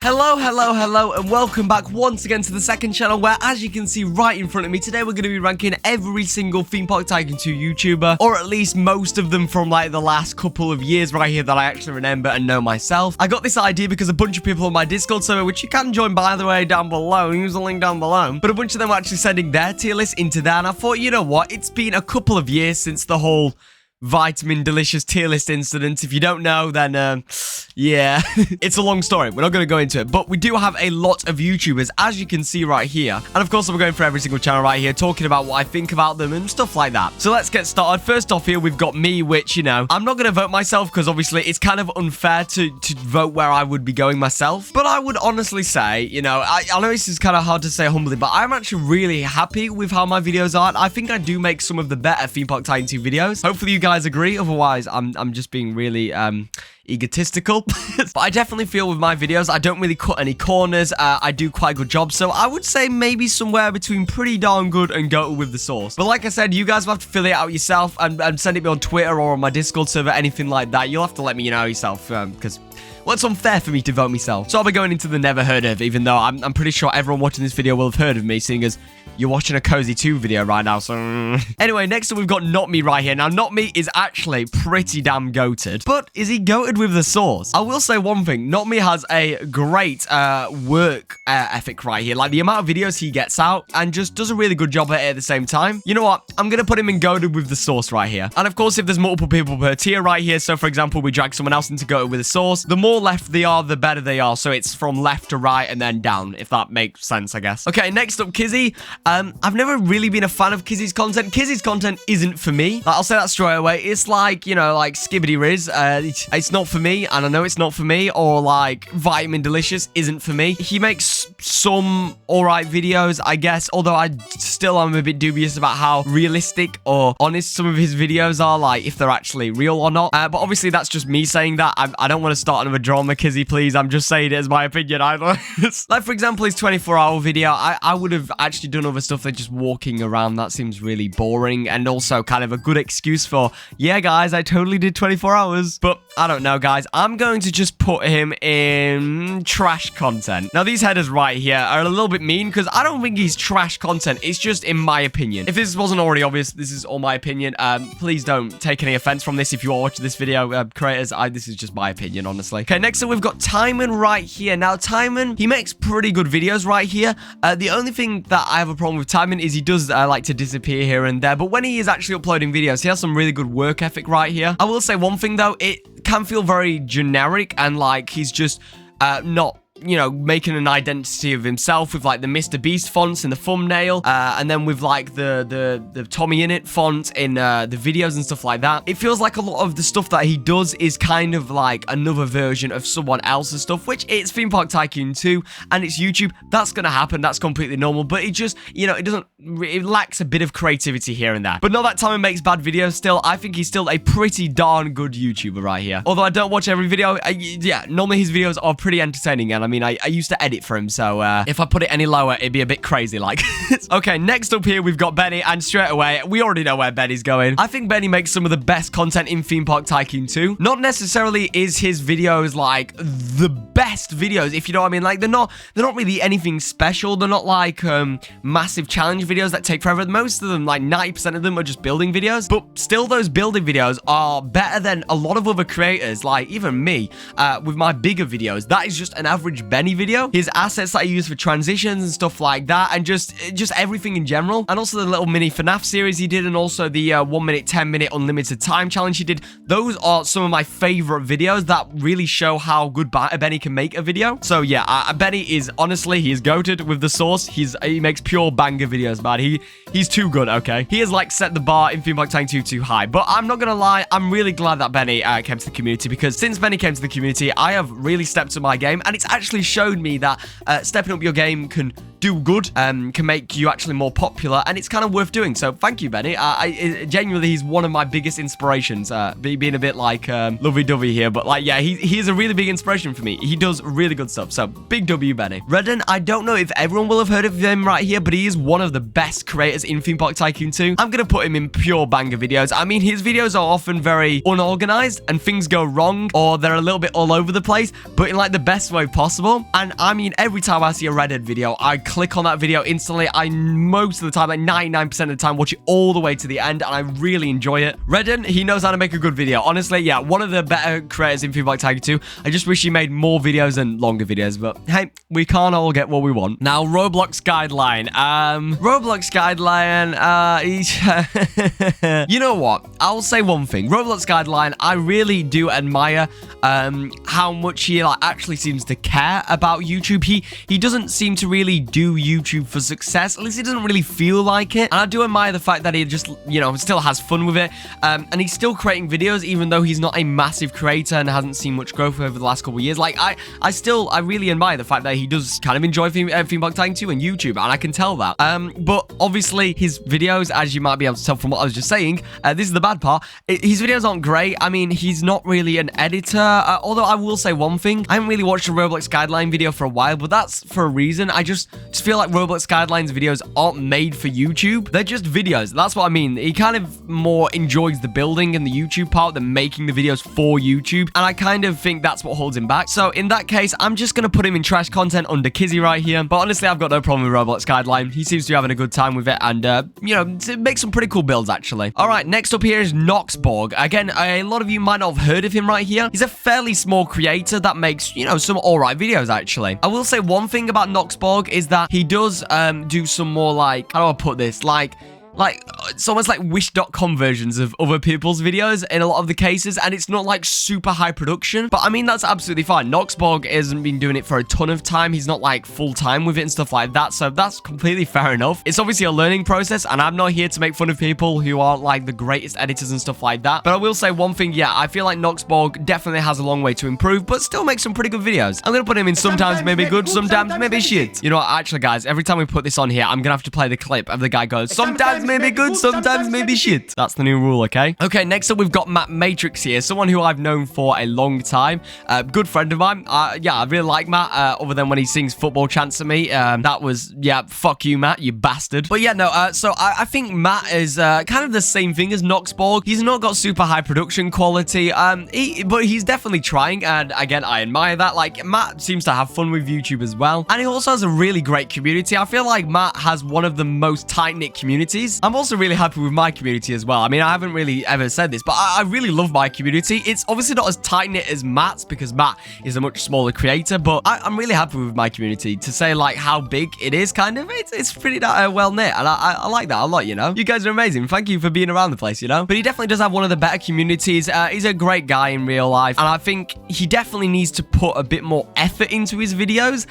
Hello, and welcome back once again to the second channel where, as you can see right in front of me, today we're going to be ranking every single Theme Park Tycoon 2 YouTuber, or at least most of them from like the last couple of years right here that I actually remember and know myself. I got this idea because a bunch of people on my Discord server, which you can join by the way down below, use the link down below, but a bunch of them were actually sending their tier list into there, and I thought, you know what, it's been a couple of years since the whole 𝗦𝘂𝗍𝗻 tier list incident. If you don't know, then yeah, it's a long story. We're not going to go into it, but we do have a lot of YouTubers, as you can see right here. And of course, we're going for every single channel right here, talking about what I think about them and stuff like that. So let's get started. First off here, we've got me, which, you know, I'm not going to vote myself because obviously it's kind of unfair to vote where I would be going myself. But I would honestly say, you know, I know this is kind of hard to say humbly, but I'm actually really happy with how my videos are. I think I do make some of the better Theme Park Tycoon 2 videos. Hopefully you guys agree, otherwise I'm just being really egotistical. But I definitely feel with my videos I don't really cut any corners. I do quite a good job, so I would say maybe somewhere between pretty darn good and go with the sauce. But like I said, you guys will have to fill it out yourself and send it me on Twitter or on my Discord server, anything like that. You'll have to let me know yourself, because well, it's unfair for me to vote myself. So I'll be going into the never heard of, even though I'm pretty sure everyone watching this video will have heard of me, seeing as you're watching a Kosii 2 video right now, so anyway, next up we've got Notme right here. Now, Notme is actually pretty damn goated, but is he goated with the sauce? I will say one thing, Notme has a great work ethic right here. Like, the amount of videos he gets out and just does a really good job at it at the same time. You know what? I'm going to put him in goated with the sauce right here. And of course, if there's multiple people per tier right here, so for example, we drag someone else into goated with the sauce, the more left they are, the better they are. So it's from left to right and then down, if that makes sense, I guess. Okay, next up, Kizy. I've never really been a fan of Kizy's content. Kizy's content isn't for me. Like, I'll say that straight away. It's like, you know, like 𝗬𝗺𝗻𝗀𝗀. It's not for me, and I know it's not for me. Or like 𝗦𝘂𝗍𝗻𝗀𝗀 isn't for me. He makes some alright videos, I guess, although I still am a bit dubious about how realistic or honest some of his videos are, like if they're actually real or not. But obviously that's just me saying that. I don't want to start another drama, Kizy, please. I'm just saying it as my opinion. Like, for example, his 24-hour video, I would have actually done other stuff than just walking around. That seems really boring, and also kind of a good excuse for, yeah, guys, I totally did 24 hours. But I don't know, guys. I'm going to just put him in trash content. Now, these headers right here are a little bit mean because I don't think he's trash content. It's just in my opinion. If this wasn't already obvious, this is all my opinion. Please don't take any offense from this if you are watching this video, creators. This is just my opinion, honestly. Okay, next up, we've got 𝗏𝗏𝗏 right here. Now, 𝗏𝗏𝗏, he makes pretty good videos right here. The only thing that I have a problem with 𝗏𝗏𝗏 is he does like to disappear here and there, but when he is actually uploading videos, he has some really good work ethic right here. I will say one thing though, it can feel very generic and like he's just not, you know, making an identity of himself with like the MrBeast fonts in the thumbnail, and then with like the Tommy in it font in the videos and stuff like that. It feels like a lot of the stuff that he does is kind of like another version of someone else's stuff, which it's Theme Park Tycoon 2 and it's YouTube. That's gonna happen. That's completely normal. But it just, you know, it lacks a bit of creativity here and there. But not that 𝗏𝗏𝗏 makes bad videos. Still, I think he's still a pretty darn good YouTuber right here. Although I don't watch every video. Yeah, normally his videos are pretty entertaining, and I mean, I used to edit for him, so if I put it any lower, it'd be a bit crazy like. Okay, next up here, we've got Benny, and straight away, we already know where Benny's going. I think Benny makes some of the best content in Theme Park Tycoon 2. Not necessarily is his videos like the best videos, if you know what I mean. Like, they're not really anything special. They're not like massive challenge videos that take forever. Most of them, like 90% of them, are just building videos, but still those building videos are better than a lot of other creators, like even me, with my bigger videos. That is just an average Benny video. His assets that I use for transitions and stuff like that, and just everything in general, and also the little mini FNAF series he did, and also the 1 minute 10 minute unlimited time challenge he did. Those are some of my favorite videos that really show how good Benny can make a video. So yeah, Benny is honestly, he is goated with the sauce. He makes pure banger videos, man. He's too good. Okay, he has like set the bar in Theme Park Tycoon 2 too high. But I'm not gonna lie, I'm really glad that Benny came to the community, because since Benny came to the community, I have really stepped up my game, and it's actually showed me that stepping up your game can do good, can make you actually more popular, and it's kind of worth doing. So thank you, Benny. Genuinely, he's one of my biggest inspirations, being a bit like lovey-dovey here, but like, yeah, he is a really big inspiration for me. He does really good stuff, so big W, Benny. Redden, I don't know if everyone will have heard of him right here, but he is one of the best creators in Theme Park Tycoon 2. I'm gonna put him in pure banger videos. I mean, his videos are often very unorganized, and things go wrong, or they're a little bit all over the place, but in like the best way possible. possible. And I mean, every time I see a Redhead video, I click on that video instantly. I most of the time, like 99% of the time, watch it all the way to the end, and I really enjoy it. Redden, he knows how to make a good video. Honestly, yeah, one of the better creators in 𝗵𝘃𝗽𝗽𝗀 2. I just wish he made more videos and longer videos, but hey, we can't all get what we want. Now, Roblox guideline. Roblox guideline, you know what? I'll say one thing. Roblox guideline, I really do admire how much he like actually seems to care about YouTube. He doesn't seem to really do YouTube for success. At least he doesn't really feel like it. And I do admire the fact that he just, you know, still has fun with it. And he's still creating videos, even though he's not a massive creator and hasn't seen much growth over the last couple of years. Like, I really admire the fact that he does kind of enjoy 𝗵𝘃𝗽𝗽𝗀 2 and YouTube, and I can tell that. But obviously, his videos, as you might be able to tell from what I was just saying, this is the bad part. His videos aren't great. I mean, he's not really an editor. Although I will say one thing, I haven't really watched a Roblox guideline video for a while, but that's for a reason. I just feel like Roblox guidelines videos aren't made for YouTube. They're just videos. That's what I mean. He kind of more enjoys the building and the YouTube part than making the videos for YouTube, and I kind of think that's what holds him back. So in that case, I'm just gonna put him in trash content under Kizy right here. But honestly, I've got no problem with Roblox guideline. He seems to be having a good time with it, and you know, it makes some pretty cool builds actually. All right, next up here is Noxborg. Again, a lot of you might not have heard of him right here. He's a fairly small creator that makes, you know, some alright videos actually. I will say one thing about Noxborg is that he does do some more like, how do I put this, like it's almost like Wish.com versions of other people's videos in a lot of the cases, and it's not like super high production, but I mean, that's absolutely fine. Noxborg hasn't been doing it for a ton of time. He's not like full-time with it and stuff like that, so that's completely fair enough. It's obviously a learning process, and I'm not here to make fun of people who aren't like the greatest editors and stuff like that, but I will say one thing, yeah, I feel like Noxborg definitely has a long way to improve, but still makes some pretty good videos. I'm gonna put him in sometimes maybe good, sometimes maybe shit. You know what, actually guys, every time we put this on here, I'm gonna have to play the clip of the guy goes, sometimes maybe good, sometimes maybe shit. That's the new rule, okay? Okay, next up, we've got 𝗵𝘃𝗽𝗽𝗀 here, someone who I've known for a long time. Good friend of mine. Yeah, I really like Matt, other than when he sings football chants at me. That was, yeah, fuck you, Matt, you bastard. But yeah, no, so I think Matt is kind of the same thing as Noxborg. He's not got super high production quality, but he's definitely trying, and again, I admire that. Like, Matt seems to have fun with YouTube as well, and he also has a really great community. I feel like Matt has one of the most tight-knit communities. I'm also really happy with my community as well. I mean, I haven't really ever said this, but I really love my community. It's obviously not as tight-knit as Matt's because Matt is a much smaller creator, but I'm really happy with my community. To say like how big it is, kind of, it's pretty well-knit, and I like that a lot, you know? You guys are amazing. Thank you for being around the place, you know? But he definitely does have one of the better communities. He's a great guy in real life, and I think he definitely needs to put a bit more effort into his videos,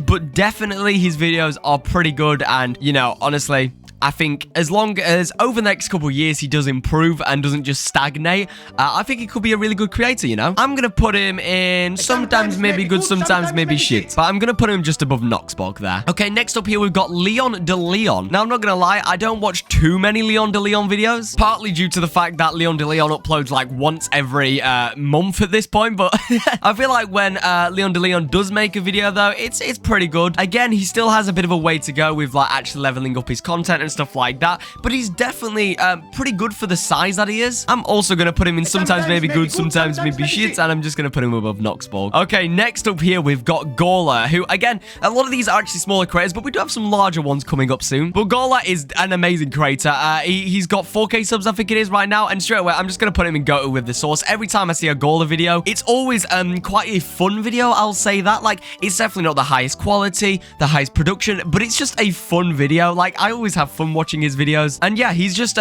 but definitely his videos are pretty good, and, you know, honestly, I think as long as over the next couple of years he does improve and doesn't just stagnate, I think he could be a really good creator, you know? I'm going to put him in sometimes maybe good, sometimes maybe shit. But I'm going to put him just above Noxborg there. Okay, next up here we've got LeonDerLeon. Now, I'm not going to lie, I don't watch too many LeonDerLeon videos, partly due to the fact that LeonDerLeon uploads like once every month at this point, but I feel like when LeonDerLeon does make a video though, it's pretty good. Again, he still has a bit of a way to go with like actually leveling up his content and stuff like that, but he's definitely pretty good for the size that he is. I'm also going to put him in sometimes maybe good, sometimes maybe shit, and I'm just going to put him above Noxborg. Okay, next up here we've got Gorla, who again, a lot of these are actually smaller creators, but we do have some larger ones coming up soon. But Gorla is an amazing creator. He's got 4K subs, I think it is right now, and straight away I'm just going to put him in go-to with the source. Every time I see a Gorla video, it's always quite a fun video, I'll say that. Like, it's definitely not the highest quality, the highest production, but it's just a fun video. Like, I always have fun watching his videos, and yeah, he's just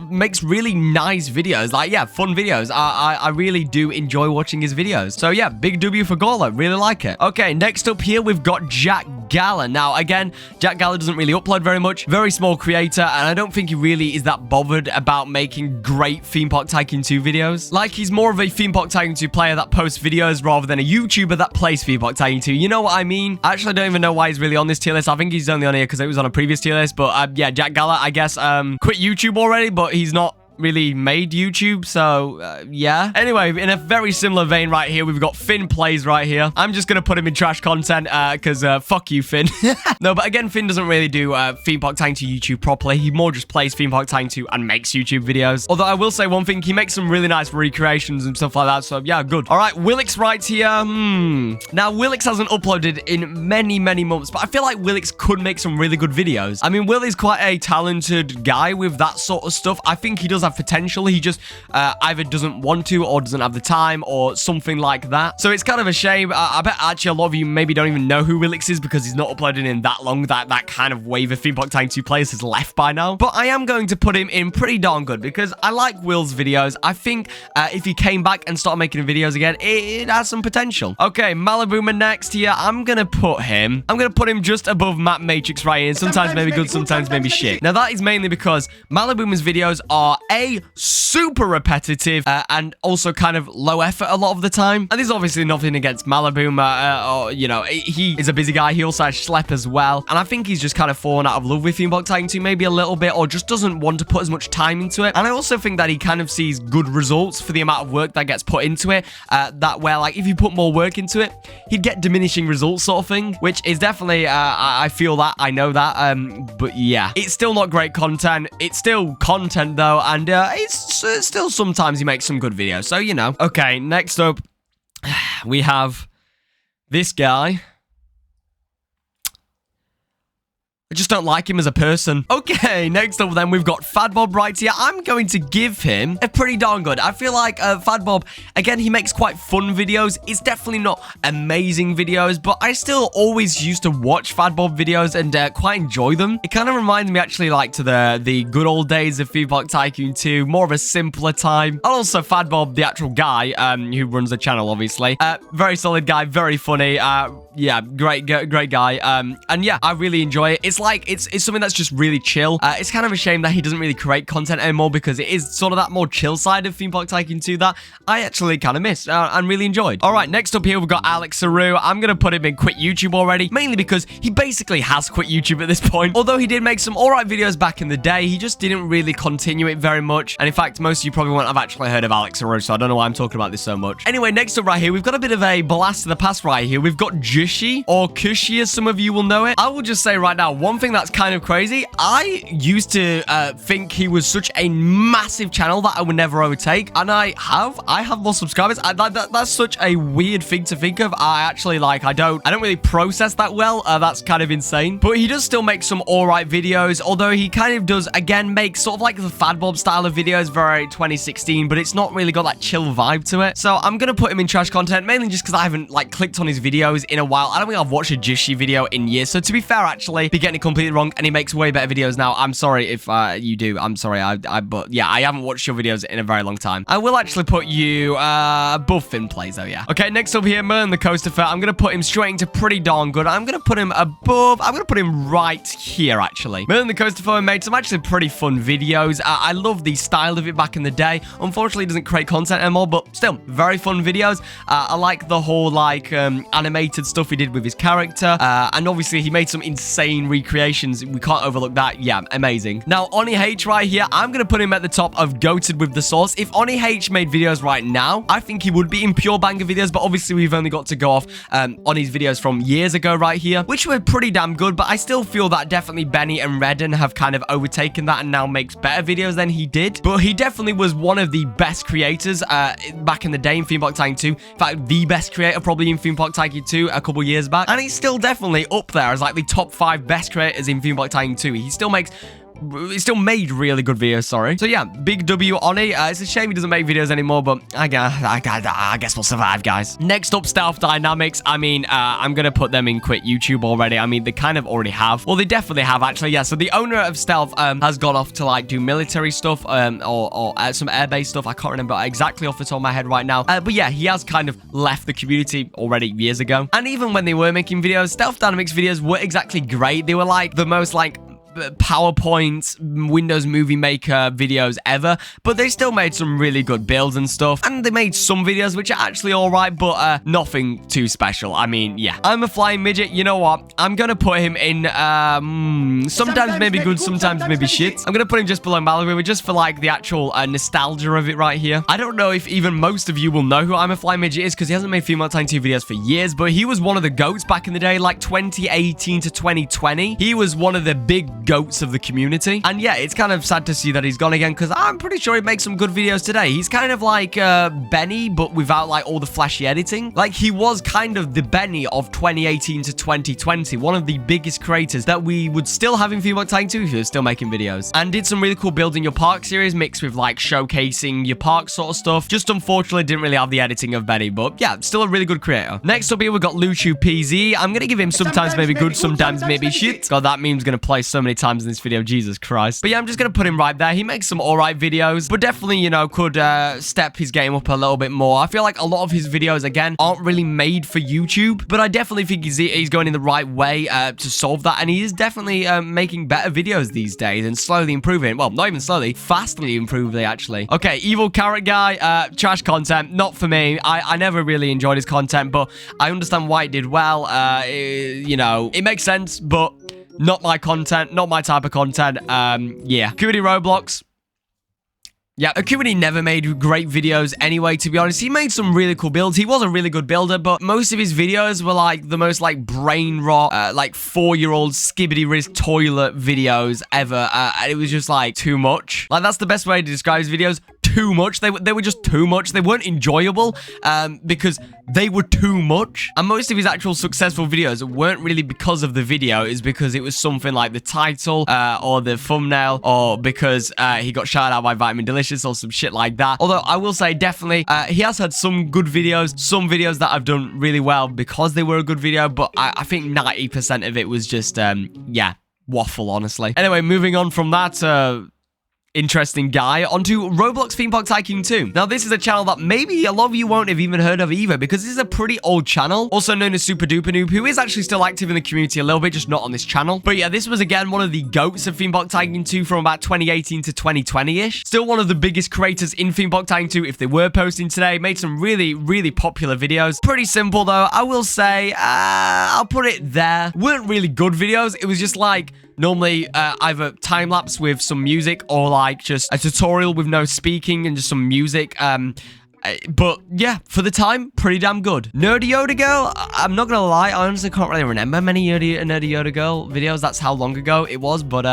makes really nice videos, like, yeah, fun videos. I really do enjoy watching his videos, so yeah, big W for Gorla, really like it. Okay, next up here we've got Jacgalla. Now again, Jacgalla doesn't really upload very much, very small creator, and I don't think he really is that bothered about making great 𝗵𝘃𝗽𝗽𝗀 2 videos. Like, he's more of a 𝗵𝘃𝗽𝗽𝗀 2 player that posts videos rather than a YouTuber that plays 𝗵𝘃𝗽𝗽𝗀 2, you know what I mean? Actually, I don't even know why he's really on this tier list. I think he's only on here because it was on a previous tier list, but yeah, Jacgalla, I guess, quit YouTube already, but he's not really made YouTube, so yeah. Anyway, in a very similar vein right here, we've got Finn Plays right here. I'm just gonna put him in trash content because fuck you, Finn. No, but again, Finn doesn't really do Theme Park Time 2 YouTube properly. He more just plays Theme Park Time 2 and makes YouTube videos. Although I will say one thing, he makes some really nice recreations and stuff like that, so yeah, good. All right, Wilxhlix writes here. Now, Wilxhlix hasn't uploaded in many months, but I feel like Wilxhlix could make some really good videos. I mean, Will is quite a talented guy with that sort of stuff. I think he does have potential. He just either doesn't want to or doesn't have the time or something like that. So it's kind of a shame. I bet actually a lot of you maybe don't even know who Wilxhlix is because he's not uploaded in that long that kind of wave of Theme Park Time 2 players has left by now. But I am going to put him in pretty darn good because I like Will's videos. I think if he came back and started making videos again, it has some potential. Okay, Maliboomer next here. I'm gonna put him just above 𝗦𝘂𝗃𝗃 right here. Sometimes maybe good, sometimes maybe shit. Now that is mainly because Maliboomer's videos are super repetitive and also kind of low effort a lot of the time. And there's obviously nothing against Maliboomer, or you know, he is a busy guy. He also has 𝗬𝗫 as well, and I think he's just kind of fallen out of love with Theme Park Time 2 maybe a little bit, or just doesn't want to put as much time into it. And I also think that he kind of sees good results for the amount of work that gets put into it, that where like if you put more work into it, he'd get diminishing results sort of thing, which is definitely I feel that, I know that, but yeah, it's still not great content. It's still content though, and it's still sometimes he makes some good videos, so you know. Okay, next up we have this guy. I just don't like him as a person. Okay, next up then, we've got Fadbob right here. I'm going to give him a pretty darn good. I feel like Fadbob, again, he makes quite fun videos. It's definitely not amazing videos, but I still always used to watch Fadbob videos and quite enjoy them. It kind of reminds me actually like to the good old days of Theme Park Tycoon 2, more of a simpler time. And also Fadbob, the actual guy who runs the channel, obviously. Very solid guy, very funny. Yeah, great guy. And yeah, I really enjoy it. It's like, it's something that's just really chill. It's kind of a shame that he doesn't really create content anymore because it is sort of that more chill side of Theme Park Tycoon 2 that I actually kind of miss and really enjoyed. All right, next up here, we've got Alexerooo. I'm going to put him in quit YouTube already, mainly because he basically has quit YouTube at this point. Although he did make some all right videos back in the day, he just didn't really continue it very much. And in fact, most of you probably won't have actually heard of Alexerooo, so I don't know why I'm talking about this so much. Anyway, next up right here, we've got a bit of a blast to the past right here. We've got Jshyyy, or Kizy as some of you will know it. I will just say right now, one thing that's kind of crazy, I used to think he was such a massive channel that I would never overtake, and I have more subscribers. That's such a weird thing to think of. I don't really process that well. That's kind of insane, but he does still make some all right videos, although he kind of does again make sort of like the Fadbob style of videos, very 2016, but it's not really got that chill vibe to it. So I'm gonna put him in trash content, mainly just because I haven't like clicked on his videos in a while. I don't think I've watched a Jshyyy video in years, so to be fair, actually, be getting it completely wrong, and he makes way better videos now. I'm sorry if you do. I'm sorry. But yeah, I haven't watched your videos in a very long time. I will actually put you above Finn Plays though, yeah. Okay, next up here, Merlin The Coaster Fur. I'm gonna put him straight into pretty darn good. I'm gonna put him above. I'm gonna put him right here actually. Merlin The Coaster Fur made some actually pretty fun videos. I love the style of it back in the day. Unfortunately, it doesn't create content anymore, but still very fun videos. I like the whole like animated stuff he did with his character, and obviously he made some insane recreations. We can't overlook that. Yeah, amazing. Now Onni-H right here, I'm gonna put him at the top of goated with the sauce. If Onni-H made videos right now, I think he would be in pure banger videos, but obviously we've only got to go off Onni's videos from years ago right here, which were pretty damn good, but I still feel that definitely Benny and Redden have kind of overtaken that and now makes better videos than he did. But he definitely was one of the best creators back in the day in Theme Park Tycoon 2. In fact, the best creator probably in Theme Park Tycoon 2 a couple years back, and he's still definitely up there as like the top 5 best creators in Theme Park Tycoon 2. He still made really good videos, sorry. So yeah, big W on it. It's a shame he doesn't make videos anymore, but I guess we'll survive, guys. Next up, Stealth Dynamics. I mean, I'm gonna put them in quit YouTube already. I mean, they kind of already have. Well, they definitely have, actually, yeah. So the owner of Stealth has gone off to, like, do military stuff or some air-based stuff. I can't remember exactly off the top of my head right now. But yeah, he has kind of left the community already years ago. And even when they were making videos, Stealth Dynamics videos weren't exactly great. They were, like, the most, like, PowerPoint, Windows Movie Maker videos ever, but they still made some really good builds and stuff, and they made some videos which are actually alright, but nothing too special. I mean, yeah. 𝗦𝘂𝗺𝗻𝘵et, you know what? I'm gonna put him in, sometimes maybe good, sometimes maybe shit. I'm gonna put him just below Maliboomer, just for, like, the actual nostalgia of it right here. I don't know if even most of you will know who ImaFlyNmidget is, because he hasn't made Female Tiny 2 videos for years, but he was one of the goats back in the day, like 2018 to 2020. He was one of the big goats of the community. And yeah, it's kind of sad to see that he's gone again, because I'm pretty sure he makes some good videos today. He's kind of like Benny, but without like all the flashy editing. Like, he was kind of the Benny of 2018 to 2020, one of the biggest creators that we would still have in Female Tiny 2 if he was still making videos. And did some really cool building your park series mixed with like showcasing your park sort of stuff. Just unfortunately didn't really have the editing of Benny, but yeah, still a really good creator. Next up here, we've got LuchoPz. I'm gonna give him sometimes maybe good, sometimes maybe shit. God, that meme's gonna play so many times in this video, Jesus Christ. But yeah, I'm just gonna put him right there. He makes some alright videos, but definitely, you know, could step his game up a little bit more. I feel like a lot of his videos, again, aren't really made for YouTube, but I definitely think he's going in the right way to solve that, and he is definitely making better videos these days and slowly improving. Well, not even slowly, fastly improving, actually. Okay, EvilCarrotGuy, trash content, not for me. I never really enjoyed his content, but I understand why it did well. You know, it makes sense, but not my content, not my type of content. Yeah. AcuityRBLX. Yeah, Acuity never made great videos anyway, to be honest. He made some really cool builds. He was a really good builder, but most of his videos were like the most like brain rot, like 4-year-old 𝗬𝗵𝗻𝗀𝗀 toilet videos ever. And it was just like too much. Like, that's the best way to describe his videos. Too much. They were just too much. They weren't enjoyable because they were too much. And most of his actual successful videos weren't really because of the video. It's because it was something like the title or the thumbnail, or because he got shouted out by 𝗬𝗵𝗻𝗀𝗀𝗀 or some shit like that. Although I will say definitely he has had some good videos, some videos that have done really well because they were a good video, but I think 90% of it was just yeah, waffle, honestly. Anyway, moving on from that interesting guy onto Roblox Theme Park Tycoon 2. Now, this is a channel that maybe a lot of you won't have even heard of either, because this is a pretty old channel, also known as 𝗬𝗵𝗎𝗎, who is actually still active in the community a little bit, just not on this channel. But yeah, this was again one of the goats of Theme Park Tycoon 2 from about 2018 to 2020-ish. Still one of the biggest creators in Theme Park Tycoon 2 if they were posting today. Made some really, really popular videos. Pretty simple though, I will say. I'll put it there. Weren't really good videos. It was just like normally either time-lapse with some music or like just a tutorial with no speaking and just some music. But yeah, for the time, pretty damn good. 𝗦𝘂𝗙𝗪𝗀, I'm not gonna lie, I honestly can't really remember many 𝗦𝘂𝗙𝗪𝗀 videos. That's how long ago it was. But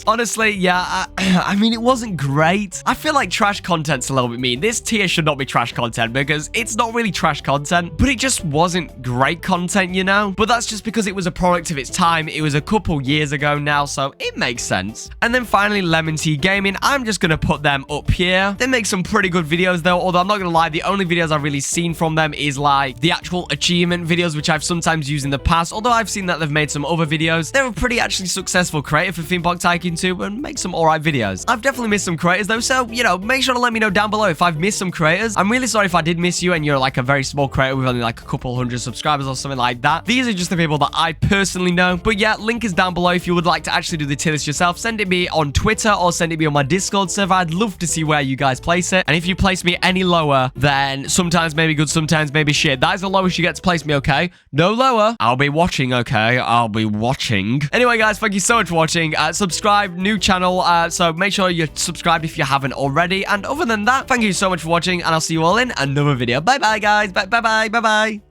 honestly, yeah, I mean, it wasn't great. I feel like trash content's a little bit mean. This tier should not be trash content because it's not really trash content, but it just wasn't great content, you know? But that's just because it was a product of its time. It was a couple years ago now, so it makes sense. And then finally, LemonTGaming. I'm just gonna put them up here. They make some pretty good videos though, although I'm not gonna lie, the only videos I've really seen from them is like the actual achievement videos, which I've sometimes used in the past, although I've seen that they've made some other videos. They're a pretty actually successful creator for Theme Park Tycoon 2 and make some alright videos. I've definitely missed some creators though, so, you know, make sure to let me know down below if I've missed some creators. I'm really sorry if I did miss you and you're like a very small creator with only like a couple hundred subscribers or something like that. These are just the people that I personally know. But yeah, link is down below if you would like to actually do the tier list yourself. Send it me on Twitter or send it me on my Discord server. I'd love to see where you guys place it. And if you place me any lower, then sometimes maybe good, sometimes maybe shit. That is the lowest you get to place me, okay? No lower. I'll be watching, okay? I'll be watching. Anyway, guys, thank you so much for watching. Subscribe, new channel, so make sure you're subscribed if you haven't already. And other than that, thank you so much for watching, and I'll see you all in another video. Bye-bye, guys. Bye-bye. Bye-bye.